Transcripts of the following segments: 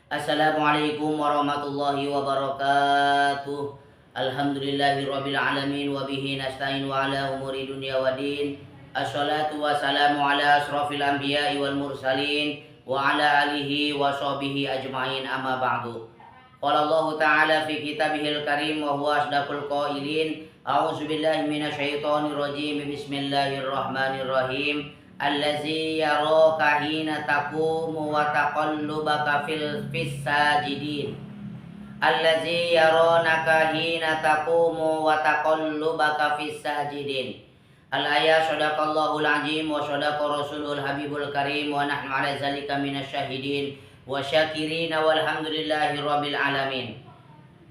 Assalamualaikum warahmatullahi wabarakatuh. Alhamdulillahirabbil alamin wa bihi nasta'in wa ala umuri dunya waddin. Assalatu wassalamu ala asrofil anbiya'i wal mursalin wa ala alihi wa sahbihi ajma'in, amma ba'du. Qala Allah ta'ala fi kitabihil karim wa huwa asdaqul qailin. A'udzu billahi minasyaitonir rajim. Bismillahirrahmanirrahim. Allazi yaraka hina taqumu wa taqallubaka fis sajidin. Allazi yaronaka hina taqumu wa taqallubaka fis sajidin. Al-ayat. Shadaqallahul azim wa shadaqa rasulul habibul karim wa nahnu ala zalika minasyahidin wa syakirin walhamdulillahi rabbil alamin.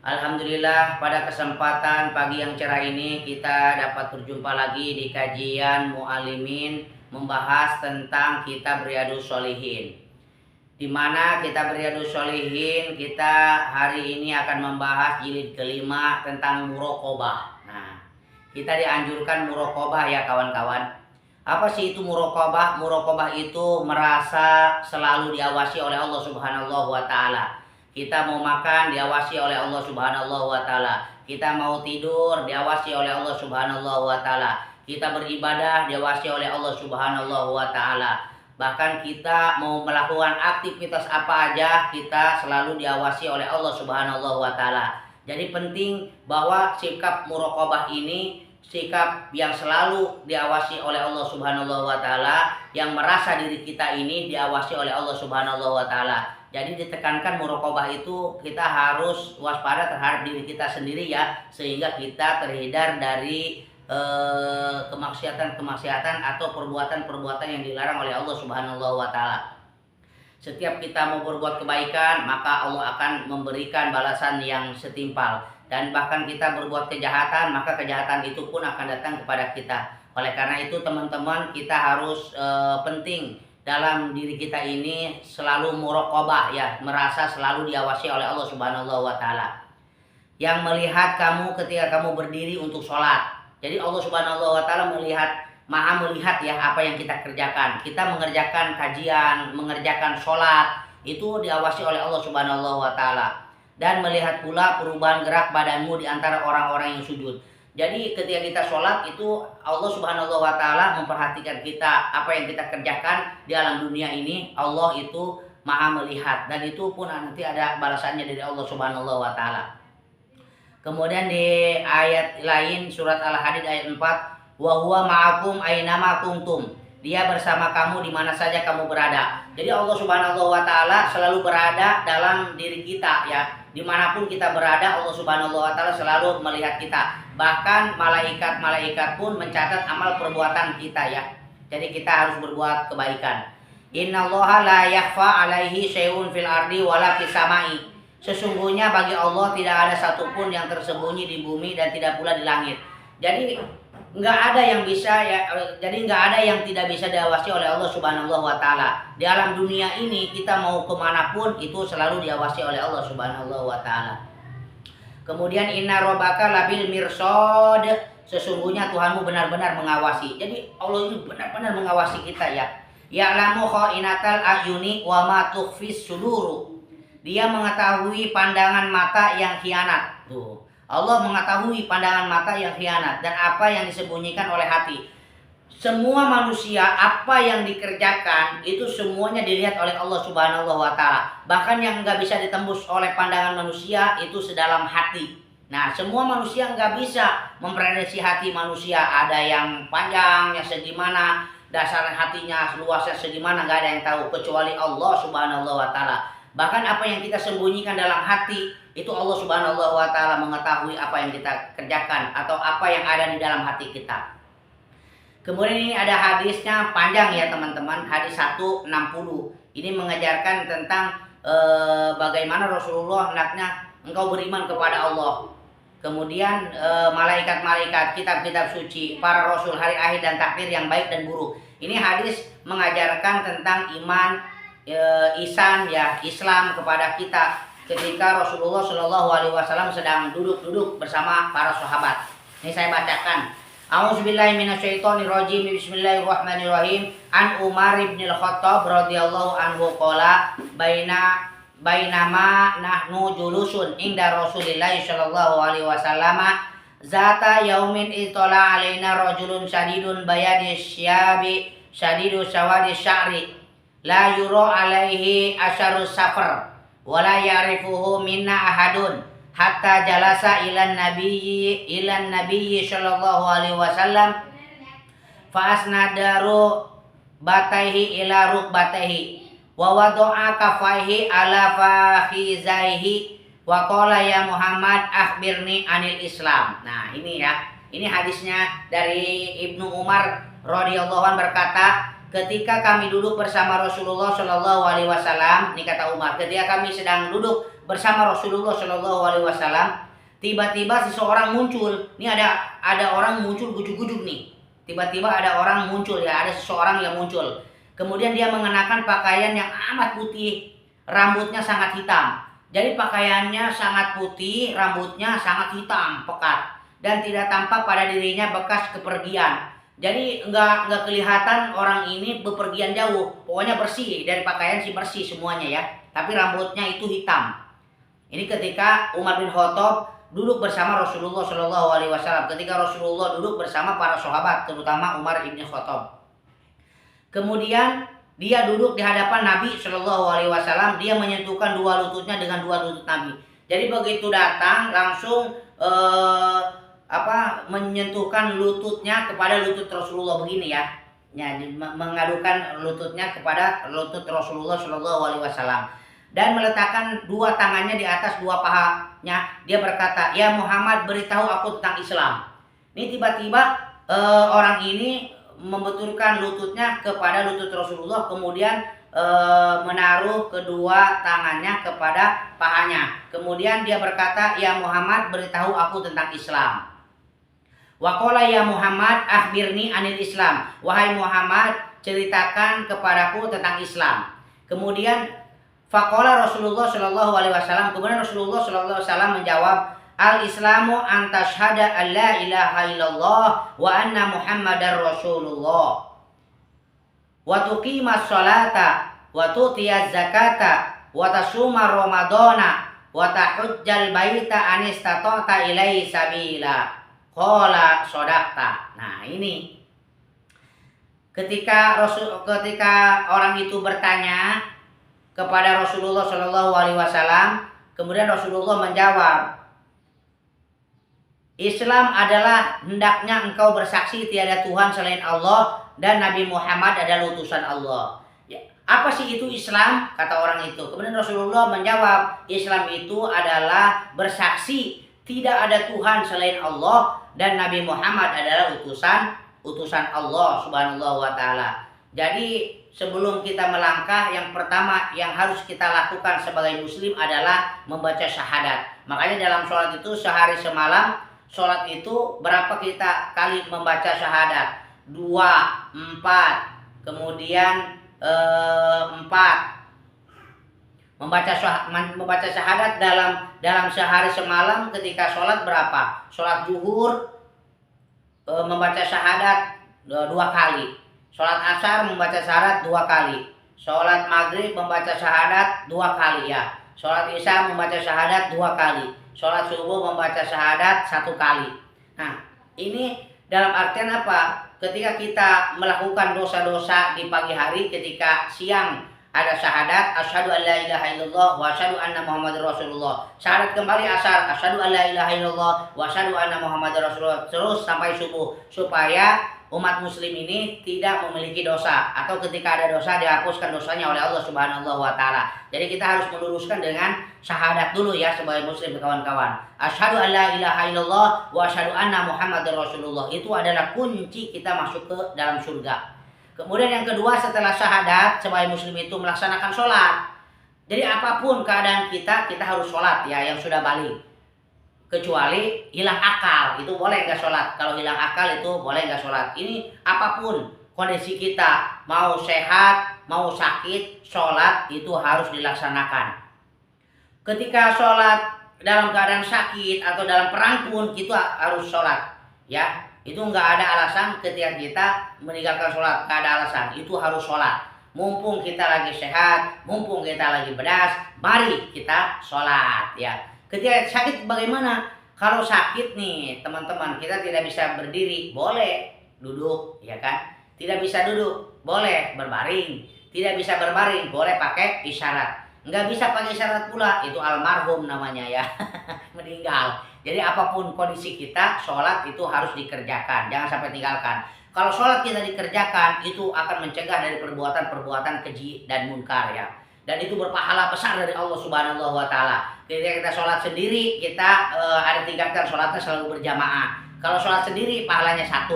Alhamdulillah, pada kesempatan pagi yang cerah ini kita dapat berjumpa lagi di kajian Mu'alimin membahas tentang kitab Riyadhus Shalihin. Di mana kitab Riyadhus Shalihin kita hari ini akan membahas jilid kelima tentang muraqabah. Nah, kita dianjurkan muraqabah ya kawan-kawan. Apa sih itu muraqabah? Muraqabah itu merasa selalu diawasi oleh Allah Subhanahu wa taala. Kita mau makan diawasi oleh Allah Subhanahu wa taala. Kita mau tidur diawasi oleh Allah Subhanahu wa taala. Kita beribadah diawasi oleh Allah Subhanahu wa taala. Bahkan kita mau melakukan aktivitas apa aja, kita selalu diawasi oleh Allah Subhanahu wa taala. Jadi penting bahwa sikap muraqabah ini sikap yang selalu diawasi oleh Allah Subhanahu wa taala, yang merasa diri kita ini diawasi oleh Allah Subhanahu wa taala. Jadi ditekankan muraqabah itu kita harus waspada terhadap diri kita sendiri ya, sehingga kita terhindar dari kemaksiatan atau perbuatan-perbuatan yang dilarang oleh Allah Subhanahu wa taala. Setiap kita mau berbuat kebaikan, maka Allah akan memberikan balasan yang setimpal. Dan bahkan kita berbuat kejahatan, maka kejahatan itu pun akan datang kepada kita. Oleh karena itu teman-teman, kita harus penting dalam diri kita ini selalu muraqabah ya, merasa selalu diawasi oleh Allah Subhanahu wa taala. Yang melihat kamu ketika kamu berdiri untuk sholat. Jadi Allah Subhanahu wa taala maha melihat ya apa yang kita kerjakan. Kita mengerjakan kajian, mengerjakan sholat, itu diawasi oleh Allah Subhanahu wa taala. Dan melihat pula perubahan gerak badanmu di antara orang-orang yang sujud. Jadi ketika kita sholat itu Allah Subhanahu wa taala memperhatikan kita, apa yang kita kerjakan di alam dunia ini. Allah itu maha melihat, dan itu pun nanti ada balasannya dari Allah Subhanahu wa taala. Kemudian di ayat lain surat Al-Hadid ayat 4, wa huwa ma'akum ainama kuntum. Dia bersama kamu di mana saja kamu berada. Jadi Allah Subhanahu wa taala selalu berada dalam diri kita ya. Dimanapun kita berada, Allah Subhanahu wa taala selalu melihat kita. Bahkan malaikat pun mencatat amal perbuatan kita ya. Jadi kita harus berbuat kebaikan. Innallaha la yakhfa 'alaihi syai'un fil ardi wala fis samai. Sesungguhnya bagi Allah tidak ada satupun yang tersembunyi di bumi dan tidak pula di langit. Jadi nggak ada yang bisa ya. Jadi nggak ada yang tidak bisa diawasi oleh Allah Subhanahu wa taala. Di alam dunia ini kita mau kemanapun itu selalu diawasi oleh Allah Subhanahu wa taala. Kemudian inna rabbaka labil mirsad. Sesungguhnya Tuhanmu benar-benar mengawasi. Jadi Allah itu benar-benar mengawasi kita ya. Ya'lamu kha'inatal a'yuni wa ma tukhfis suduru. Dia mengetahui pandangan mata yang khianat. Tuh. Allah mengetahui pandangan mata yang khianat dan apa yang disembunyikan oleh hati. Semua manusia apa yang dikerjakan itu semuanya dilihat oleh Allah Subhanahu wa taala. Bahkan yang nggak bisa ditembus oleh pandangan manusia itu sedalam hati. Nah, semua manusia nggak bisa memprediksi hati manusia. Ada yang panjangnya segimana, dasar hatinya luasnya segimana, nggak ada yang tahu kecuali Allah Subhanahu wa taala. Bahkan apa yang kita sembunyikan dalam hati itu Allah Subhanahu wa taala mengetahui apa yang kita kerjakan atau apa yang ada di dalam hati kita. Kemudian ini ada hadisnya panjang ya teman-teman, hadis 160. Ini mengajarkan tentang bagaimana Rasulullah hendaknya engkau beriman kepada Allah. Kemudian malaikat-malaikat, kitab-kitab suci, para rasul, hari akhir dan takdir yang baik dan buruk. Ini hadis mengajarkan tentang iman, ihsan ya, Islam kepada kita ketika Rasulullah Shallallahu alaihi wasallam sedang duduk-duduk bersama para sahabat. Ini saya bacakan. A'udzubillahi minasyaitonirrajim. Bismillahirrahmanirrahim. An Umar bin Al-Khattab radhiyallahu anhu qala bainama nahnu julusun inda Rasulillah sallallahu alaihi wasallam zata yaumin itala alaina rajulun syadidun bayadi syabi syadidu sawadi sya'ri la yura alaihi asyarus safar wala ya'rifuhu minna ahadun hatta jalasa ilan nabiyyi sallallahu alaihi wasallam fa asnadaru bataihi ila rukbataihi wa wada'a kafaihi ala fakhizaihi wa qala ya Muhammad akhbirni anil Islam. Nah, ini ya. Ini hadisnya dari Ibnu Umar radhiyallahu anhu berkata, ketika kami duduk bersama Rasulullah Shallallahu alaihi wasallam, ini kata Umar, ketika kami sedang duduk bersama Rasulullah Shallallahu alaihi wasallam, tiba-tiba seseorang muncul. Ini ada orang muncul gujuk-gujuk nih. Tiba-tiba ada orang muncul ya, ada seseorang yang muncul. Kemudian dia mengenakan pakaian yang amat putih, rambutnya sangat hitam. Jadi pakaiannya sangat putih, rambutnya sangat hitam, pekat, dan tidak tampak pada dirinya bekas kepergian. Jadi nggak kelihatan orang ini bepergian jauh. Pokoknya bersih, dari pakaian sih bersih semuanya ya. Tapi rambutnya itu hitam. Ini ketika Umar bin Khattab duduk bersama Rasulullah Shallallahu alaihi wasallam. Ketika Rasulullah duduk bersama para sahabat, terutama Umar bin Khattab. Kemudian dia duduk di hadapan Nabi Shallallahu alaihi wasallam. Dia menyentuhkan dua lututnya dengan dua lutut Nabi. Jadi begitu datang langsung menyentuhkan lututnya kepada lutut Rasulullah begini ya. Ya, mengadukan lututnya kepada lutut Rasulullah Shallallahu alaihi wasallam dan meletakkan dua tangannya di atas dua pahanya. Dia berkata, "Ya Muhammad, beritahu aku tentang Islam." Ini tiba-tiba orang ini membetulkan lututnya kepada lutut Rasulullah, kemudian menaruh kedua tangannya kepada pahanya. Kemudian dia berkata, "Ya Muhammad, beritahu aku tentang Islam." Wa qala ya Muhammad akhbirni anil Islam. Wahai Muhammad, ceritakan kepadaku tentang Islam. Kemudian faqala Rasulullah sallallahu alaihi wasallam, kemudian Rasulullah sallallahu alaihi wasallam menjawab, "Al-Islamu an tashhada an la ilaha illallah wa anna Muhammadar Rasulullah wa tuqimas sholata wa tu'tiyaz zakata wa tasuma ramadana wa tahujjal baita an istata'ta ilaihi sabila." Qala sodakta. Nah, ini ketika orang itu bertanya kepada Rasulullah Shallallahu alaihi wasallam, kemudian Rasulullah menjawab, "Islam adalah hendaknya engkau bersaksi tiada Tuhan selain Allah dan Nabi Muhammad adalah utusan Allah." Ya, apa sih itu Islam? Kata orang itu. Kemudian Rasulullah menjawab, Islam itu adalah bersaksi tidak ada Tuhan selain Allah dan Nabi Muhammad adalah utusan Allah Subhanahu wa taala. Jadi sebelum kita melangkah, yang pertama yang harus kita lakukan sebagai muslim adalah membaca syahadat. Makanya dalam sholat itu sehari semalam, sholat itu berapa kita kali membaca syahadat? 2, 4, kemudian 4. Membaca syahadat dalam sehari semalam ketika sholat berapa? Sholat zuhur membaca syahadat 2 kali. Sholat asar membaca syahadat 2 kali. Sholat maghrib membaca syahadat 2 kali ya. Sholat isya membaca syahadat 2 kali. Sholat subuh membaca syahadat 1 kali. Nah, ini dalam artian apa? Ketika kita melakukan dosa-dosa di pagi hari, ketika siang ada syahadat, asyhadu an la ilaha illallah wa asyhadu anna Muhammadar Rasulullah. Syahadat kembali asar, asyhadu an la ilaha illallah wa asyhadu anna Muhammadar Rasulullah, terus sampai subuh, supaya umat muslim ini tidak memiliki dosa, atau ketika ada dosa dihapuskan dosanya oleh Allah Subhanahu wa taala. Jadi kita harus meluruskan dengan syahadat dulu ya sebagai muslim kawan-kawan. Asyhadu an la ilaha illallah wa asyhadu anna Muhammadar Rasulullah. Itu adalah kunci kita masuk ke dalam surga. Kemudian yang kedua, setelah syahadat sebagai muslim itu melaksanakan sholat. Jadi apapun keadaan kita harus sholat ya, yang sudah balik. Kecuali hilang akal, itu boleh nggak sholat. Kalau hilang akal itu boleh nggak sholat. Ini apapun kondisi kita, mau sehat, mau sakit, sholat itu harus dilaksanakan. Ketika sholat dalam keadaan sakit atau dalam perang pun kita harus sholat ya. Itu nggak ada alasan ketika kita meninggalkan sholat, nggak ada alasan. Itu harus sholat. Mumpung kita lagi sehat, mumpung kita lagi bedas, mari kita sholat ya. Ketika sakit bagaimana? Kalau sakit nih teman-teman, kita tidak bisa berdiri, boleh duduk ya kan? Tidak bisa duduk, boleh berbaring. Tidak bisa berbaring, boleh pakai isyarat. Nggak bisa pakai isyarat pula, itu almarhum namanya ya. Meninggal. Jadi apapun kondisi kita, sholat itu harus dikerjakan, jangan sampai tinggalkan. Kalau sholat kita dikerjakan, itu akan mencegah dari perbuatan-perbuatan keji dan munkar ya. Dan itu berpahala besar dari Allah Subhanahu wa Ta'ala. Ketika kita sholat sendiri, kita ada tingkatkan sholatnya selalu berjamaah. Kalau sholat sendiri, pahalanya 1.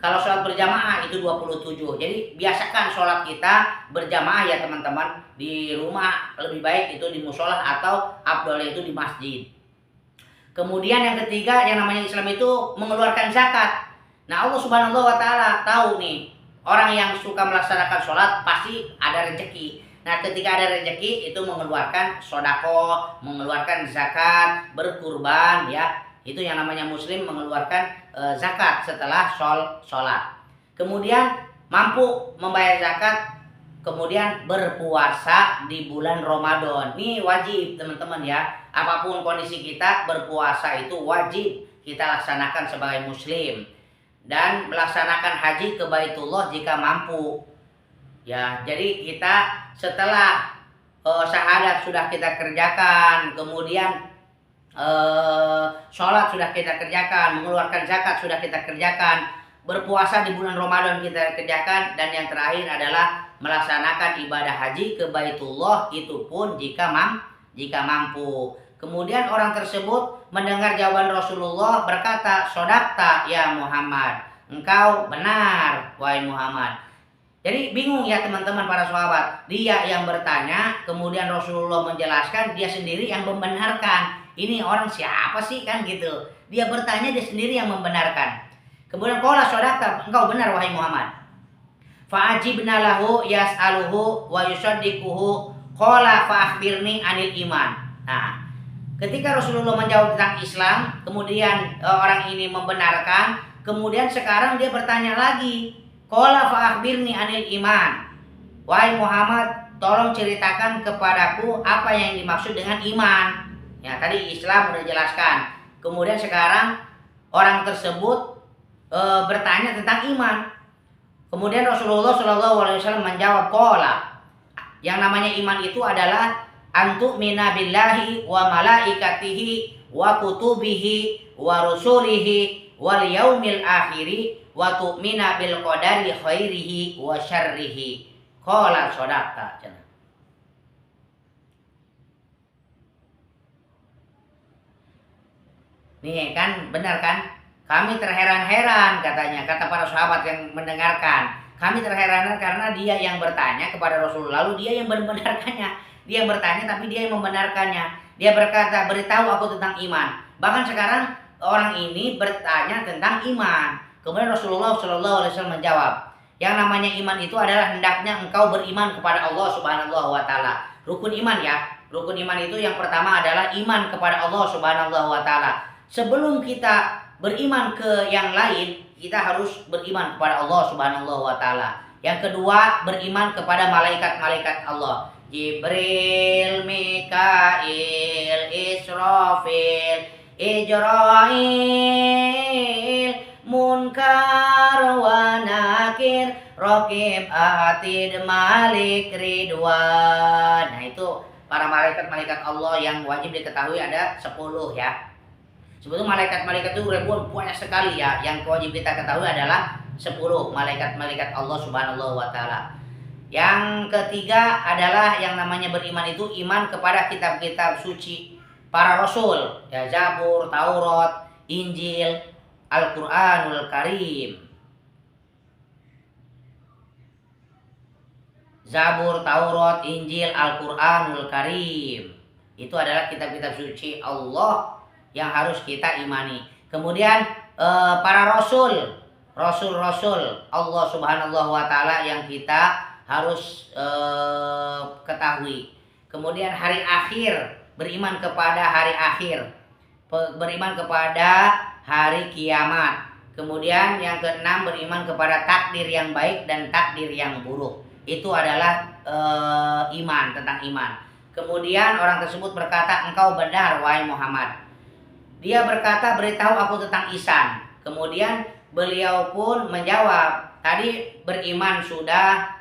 Kalau sholat berjamaah itu 27. Jadi biasakan sholat kita berjamaah ya teman-teman. Di rumah lebih baik itu di musola atau afdolnya itu di masjid. Kemudian yang ketiga, yang namanya Islam itu mengeluarkan zakat. Nah Allah Subhanahu wa Ta'ala tahu nih, orang yang suka melaksanakan sholat pasti ada rezeki. Nah ketika ada rezeki itu mengeluarkan sodako, mengeluarkan zakat, berkurban ya. Itu yang namanya muslim mengeluarkan zakat setelah sholat. Kemudian mampu membayar zakat, kemudian berpuasa di bulan Ramadan. Ini wajib teman-teman ya. Apapun kondisi kita, berpuasa itu wajib kita laksanakan sebagai muslim. Dan melaksanakan haji ke Baitullah jika mampu. Ya, jadi kita setelah syahadat sudah kita kerjakan, kemudian sholat sudah kita kerjakan, mengeluarkan zakat sudah kita kerjakan, berpuasa di bulan Ramadan kita kerjakan, dan yang terakhir adalah melaksanakan ibadah haji ke Baitullah, itu pun jika mampu. Kemudian orang tersebut mendengar jawaban Rasulullah, berkata, "Shodaqta ya Muhammad." Engkau benar wahai Muhammad. Jadi bingung ya teman-teman para sahabat. Dia yang bertanya, kemudian Rasulullah menjelaskan, dia sendiri yang membenarkan. Ini orang siapa sih kan gitu. Dia bertanya, dia sendiri yang membenarkan. Kemudian qala shodaqta, engkau benar wahai Muhammad. Fa'ajibna lahu yas'aluhu wa yusaddiquhu qala fa'akhbirni anil iman. Nah, ketika Rasulullah menjawab tentang Islam, kemudian orang ini membenarkan, kemudian sekarang dia bertanya lagi, qala fa'akhbirni anil iman. Wahai Muhammad, tolong ceritakan kepadaku apa yang dimaksud dengan iman. Ya, tadi Islam sudah jelaskan. Kemudian sekarang orang tersebut bertanya tentang iman. Kemudian Rasulullah SAW menjawab, qala, yang namanya iman itu adalah antu mina billahi wa malaikatihi wa kutubihi wa rusulihi wal yaumil akhiri wa tu'mina bil qadari khairihi wa syarrihi. Qala shodaqta. Nih kan benar kan? Kami terheran-heran katanya, kata para sahabat yang mendengarkan. Kami terheran karena dia yang bertanya kepada Rasulullah, lalu dia yang membenarkannya. Dia yang bertanya tapi dia yang membenarkannya. Dia berkata, beritahu aku tentang iman. Bahkan sekarang orang ini bertanya tentang iman. Kemudian Rasulullah SAW menjawab, yang namanya iman itu adalah hendaknya engkau beriman kepada Allah Subhanahu wa Ta'ala. Rukun iman ya. Rukun iman itu yang pertama adalah iman kepada Allah Subhanahu wa Ta'ala. Sebelum kita beriman ke yang lain, kita harus beriman kepada Allah Subhanahu wa Ta'ala. Yang kedua, beriman kepada malaikat-malaikat Allah. Jibril, Mikail, Israfil, Ijrail, Munkar wa Nakir, Raqib, Atid, Malik, Ridwan. Nah itu para malaikat-malaikat Allah yang wajib diketahui ada 10 ya. Sebetulnya malaikat-malaikat itu ribuan, banyak sekali ya. Yang wajib kita ketahui adalah 10 malaikat-malaikat Allah Subhanahu wa Ta'ala. Yang ketiga adalah yang namanya beriman itu iman kepada kitab-kitab suci para rasul, ya, Zabur, Taurat, Injil, Al-Qur'anul Karim. Zabur, Taurat, Injil, Al-Qur'anul Karim. Itu adalah kitab-kitab suci Allah yang harus kita imani. Kemudian para rasul, rasul-rasul Allah Subhanahu wa Ta'ala yang kita harus ketahui. Kemudian hari akhir, beriman kepada hari akhir, beriman kepada hari kiamat, Kemudian yang keenam, beriman kepada takdir yang baik dan takdir yang buruk. Itu adalah iman, tentang iman. Kemudian orang tersebut berkata, engkau benar wahai Muhammad. Dia berkata, beritahu aku tentang ihsan. Kemudian beliau pun menjawab, tadi beriman sudah,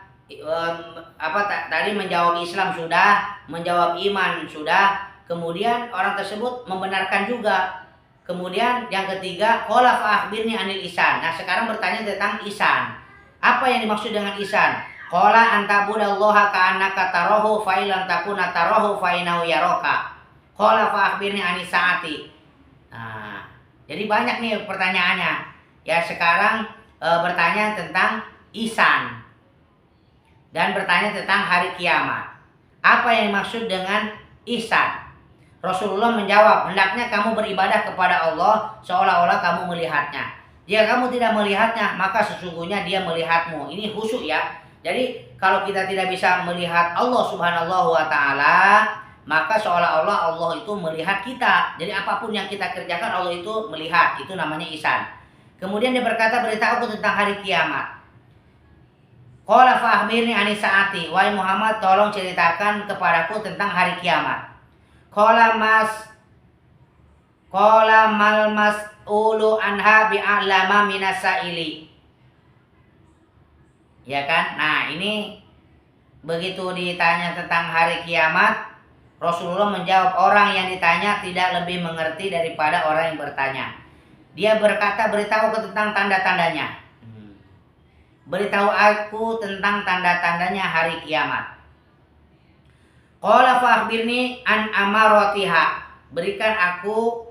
tadi menjawab Islam sudah, menjawab iman sudah. Kemudian orang tersebut membenarkan juga. Kemudian yang ketiga, qala fa akhbirni anil ihsan. Nah, sekarang bertanya tentang ihsan. Apa yang dimaksud dengan ihsan? Qala antabudallaha ka'annaka tarahu fa illam takuna tarahu fa innahu yaraka. Qala fa akhbirni anis saati. Nah, jadi banyak nih pertanyaannya. Ya, sekarang bertanya tentang ihsan dan bertanya tentang hari kiamat. Apa yang dimaksud dengan ihsan? Rasulullah menjawab, hendaknya kamu beribadah kepada Allah seolah-olah kamu melihatnya. Jika kamu tidak melihatnya, maka sesungguhnya dia melihatmu. Ini khusyuk ya. Jadi kalau kita tidak bisa melihat Allah Subhanahu wa Ta'ala, maka seolah-olah Allah itu melihat kita. Jadi apapun yang kita kerjakan Allah itu melihat. Itu namanya ihsan. Kemudian dia berkata, beritahu aku tentang hari kiamat. Qala fa akhbirni anis saati. Wahai Muhammad, tolong ceritakan kepadaku tentang hari kiamat. Qala mal mas'ulu anha bi'alama minas sa'ili. Ya kan? Nah, ini begitu ditanya tentang hari kiamat, Rasulullah menjawab, orang yang ditanya tidak lebih mengerti daripada orang yang bertanya. Dia berkata, beritahu aku tentang tanda-tandanya. Beritahu aku tentang tanda-tandanya hari kiamat. Qala fa akhbirni an amaratiha. Berikan aku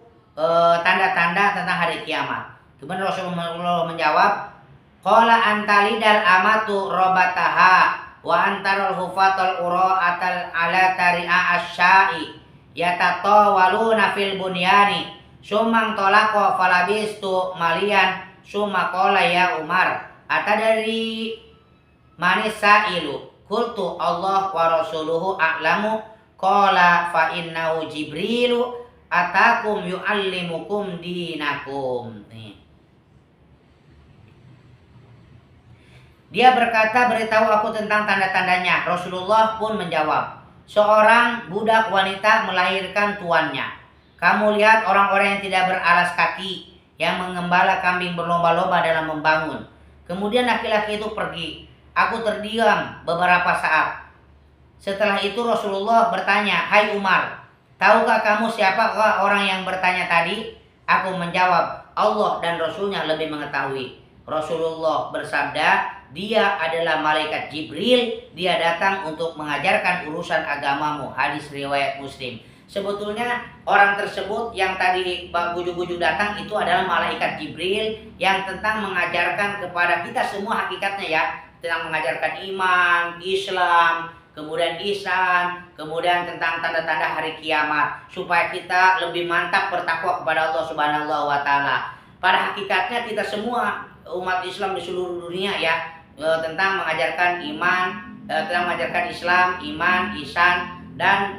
tanda-tanda tentang hari kiamat. Kemudian Rasulullah menjawab, qala antalidal amatu robataha wa antarul hufatul ura'atal ala tari'a asyai yatatawaluna fil bunyani sumang tolako falabistu malian summa qala ya Umar atadari manisa ilu. Qultu Allah wa rasuluhu a'lamu. Qala fa innahu Jibrilu atakum yu'allimukum dinakum. Nih. Dia berkata, beritahu aku tentang tanda-tandanya. Rasulullah pun menjawab, seorang budak wanita melahirkan tuannya. Kamu lihat orang-orang yang tidak beralas kaki, yang mengembala kambing berlomba-lomba dalam membangun. Kemudian laki-laki itu pergi. Aku terdiam beberapa saat. Setelah itu Rasulullah bertanya, hai Umar, tahukah kamu siapakah orang yang bertanya tadi? Aku menjawab, Allah dan Rasulnya lebih mengetahui. Rasulullah bersabda, dia adalah malaikat Jibril, dia datang untuk mengajarkan urusan agamamu. Hadis riwayat Muslim. Sebetulnya orang tersebut yang tadi bujuk-bujuk datang itu adalah malaikat Jibril yang tentang mengajarkan kepada kita semua hakikatnya ya. Tentang mengajarkan iman, Islam, kemudian ihsan, kemudian tentang tanda-tanda hari kiamat. Supaya kita lebih mantap bertakwa kepada Allah Subhanahu wa Ta'ala. Pada hakikatnya kita semua umat Islam di seluruh dunia ya, tentang mengajarkan iman, tentang mengajarkan Islam, iman, ihsan, dan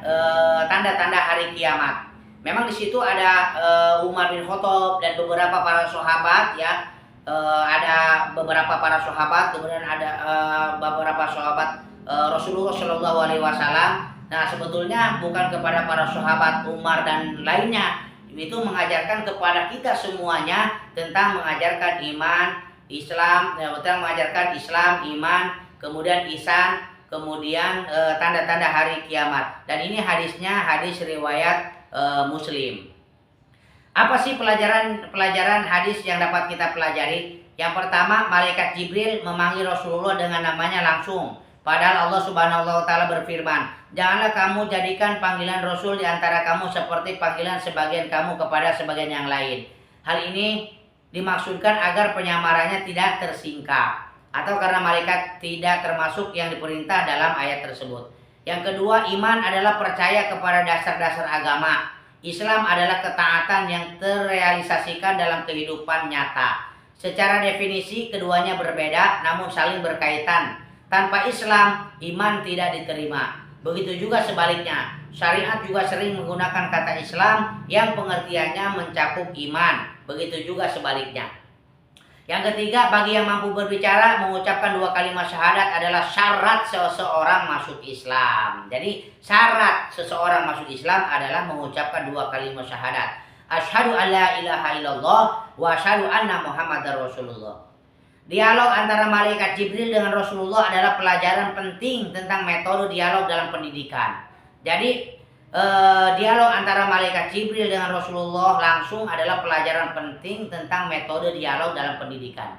tanda-tanda hari kiamat. Memang di situ ada Umar bin Khattab dan beberapa para sahabat ya. Ada beberapa para sahabat, kemudian ada beberapa sahabat Rasulullah Shallallahu Alaihi Wasallam. Nah, sebetulnya bukan kepada para sahabat Umar dan lainnya, itu mengajarkan kepada kita semuanya tentang mengajarkan iman, Islam, tentang mengajarkan Islam, iman, kemudian ihsan, kemudian tanda-tanda hari kiamat. Dan ini hadisnya hadis riwayat Muslim. Apa sih pelajaran hadis yang dapat kita pelajari? Yang pertama, malaikat Jibril memanggil Rasulullah dengan namanya langsung. Padahal Allah Subhanahu wa Ta'ala berfirman, janganlah kamu jadikan panggilan Rasul di antara kamu seperti panggilan sebagian kamu kepada sebagian yang lain. Hal ini dimaksudkan agar penyamarannya tidak tersingkap, atau karena malaikat tidak termasuk yang diperintah dalam ayat tersebut. Yang kedua, iman adalah percaya kepada dasar-dasar agama. Islam adalah ketaatan yang terrealisasikan dalam kehidupan nyata. Secara definisi keduanya berbeda namun saling berkaitan. Tanpa Islam, iman tidak diterima. Begitu juga sebaliknya. Syariat juga sering menggunakan kata Islam yang pengertiannya mencakup iman. Begitu juga sebaliknya. Yang ketiga, bagi yang mampu berbicara, mengucapkan 2 kalimat syahadat adalah syarat seseorang masuk Islam. Jadi syarat seseorang masuk Islam adalah mengucapkan 2 kalimat syahadat. Asyhadu alla ilaha illallah wa asyhadu anna Muhammadar Rasulullah. Dialog antara malaikat Jibril dengan Rasulullah adalah pelajaran penting tentang metode dialog dalam pendidikan. Jadi dialog antara malaikat Jibril dengan Rasulullah langsung adalah pelajaran penting tentang metode dialog dalam pendidikan.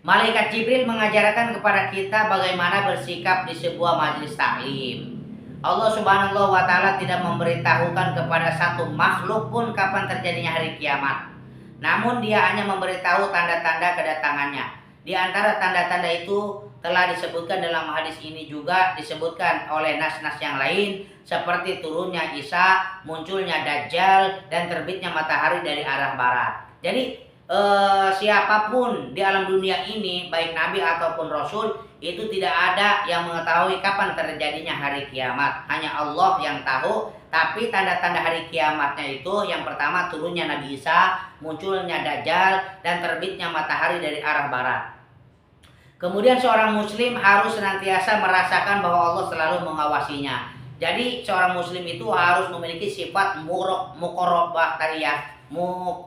Malaikat Jibril mengajarkan kepada kita bagaimana bersikap di sebuah majelis taklim. Allah Subhanahu wa taala tidak memberitahukan kepada satu makhluk pun kapan terjadinya hari kiamat. Namun dia hanya memberitahu tanda-tanda kedatangannya. Di antara tanda-tanda itu telah disebutkan dalam hadis ini, juga disebutkan oleh nas-nas yang lain, seperti turunnya Isa, munculnya Dajjal, dan terbitnya matahari dari arah barat. Jadi siapapun di alam dunia ini, baik nabi ataupun rasul, itu tidak ada yang mengetahui kapan terjadinya hari kiamat. Hanya Allah yang tahu. Tapi tanda-tanda hari kiamatnya itu, yang pertama turunnya Nabi Isa, munculnya Dajjal, dan terbitnya matahari dari arah barat. Kemudian seorang muslim harus senantiasa merasakan bahwa Allah selalu mengawasinya. Jadi seorang muslim itu harus memiliki sifat muraqabah tadi ya,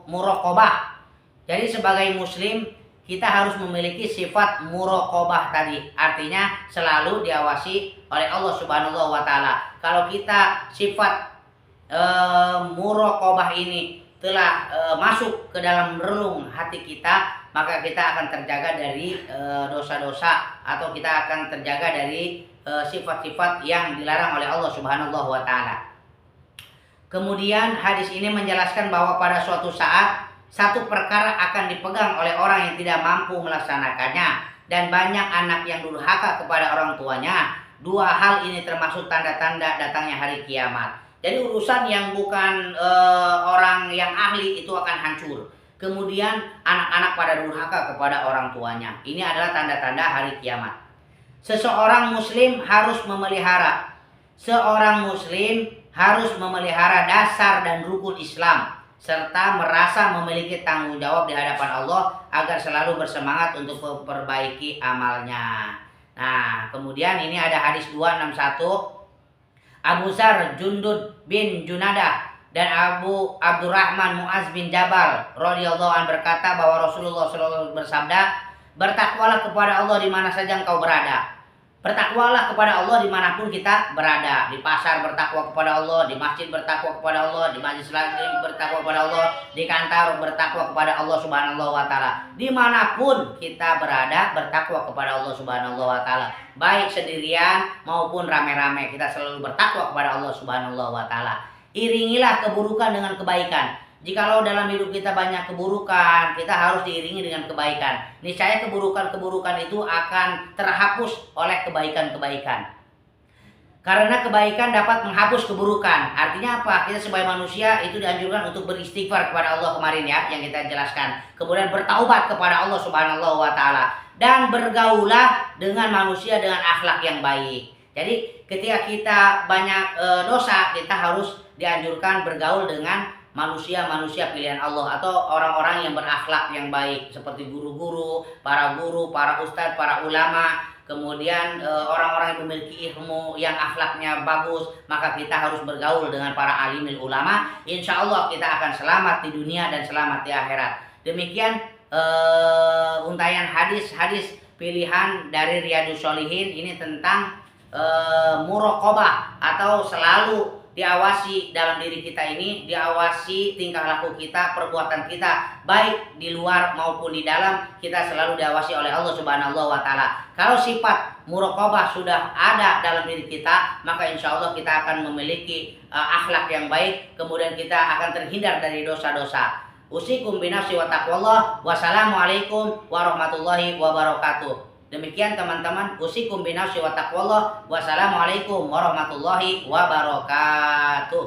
muraqabah. Jadi sebagai muslim kita harus memiliki sifat muraqabah tadi. Artinya selalu diawasi oleh Allah Subhanahu wa taala. Kalau kita sifat muraqabah ini telah masuk ke dalam relung hati kita, maka kita akan terjaga dari dosa-dosa, atau kita akan terjaga dari sifat-sifat yang dilarang oleh Allah Subhanahu wa taala. Kemudian hadis ini menjelaskan bahwa pada suatu saat satu perkara akan dipegang oleh orang yang tidak mampu melaksanakannya, dan banyak anak yang durhaka kepada orang tuanya. 2 hal ini termasuk tanda-tanda datangnya hari kiamat. Jadi urusan yang bukan orang yang ahli itu akan hancur. Kemudian anak-anak pada durhaka kepada orang tuanya. Ini adalah tanda-tanda hari kiamat. Seorang muslim harus memelihara dasar dan rukun Islam, serta merasa memiliki tanggung jawab di hadapan Allah agar selalu bersemangat untuk memperbaiki amalnya. Nah, kemudian ini ada hadis 261. Abu Zar Jundud bin Junadah dan Abu Abdurrahman Muaz bin Jabal radhiyallahu anhu berkata bahwa Rasulullah SAW bersabda, "Bertakwalah kepada Allah di mana saja engkau berada." Bertakwalah kepada Allah dimanapun kita berada. Di pasar bertakwa kepada Allah, di masjid bertakwa kepada Allah, di majelis taklim bertakwa kepada Allah, di kantor bertakwa kepada Allah Subhanahu wa taala. Dimanapun kita berada, bertakwa kepada Allah Subhanahu wa taala. Baik sendirian maupun rame-rame, kita selalu bertakwa kepada Allah Subhanahu wa taala. Iringilah keburukan dengan kebaikan. Jikalau dalam hidup kita banyak keburukan, kita harus diiringi dengan kebaikan. Niscaya keburukan-keburukan itu akan terhapus oleh kebaikan-kebaikan. Karena kebaikan dapat menghapus keburukan. Artinya apa? Kita sebagai manusia itu dianjurkan untuk beristighfar kepada Allah kemarin ya, yang kita jelaskan. Kemudian bertaubat kepada Allah Subhanahu wa taala, dan bergaulah dengan manusia dengan akhlak yang baik. Jadi ketika kita banyak dosa, kita harus dianjurkan bergaul dengan manusia-manusia pilihan Allah, atau orang-orang yang berakhlak yang baik, seperti guru, para ustadz, para ulama. Kemudian orang-orang yang memiliki ilmu yang akhlaknya bagus, maka kita harus bergaul dengan para alimil ulama. Insya Allah kita akan selamat di dunia dan selamat di akhirat. Demikian untayan hadis-hadis pilihan dari Riyadhus Shalihin ini tentang muraqabah, atau selalu diawasi dalam diri kita ini, diawasi tingkah laku kita, perbuatan kita, baik di luar maupun di dalam, kita selalu diawasi oleh Allah Subhanahu wa taala. Kalau sifat muraqabah sudah ada dalam diri kita, maka insya Allah kita akan memiliki akhlak yang baik, kemudian kita akan terhindar dari dosa-dosa. Usikum binafsi wa taqwallah. Wassalamualaikum warahmatullahi wabarakatuh. Demikian teman-teman, usikum binafsi wa taqwallah. Wassalamualaikum warahmatullahi wabarakatuh.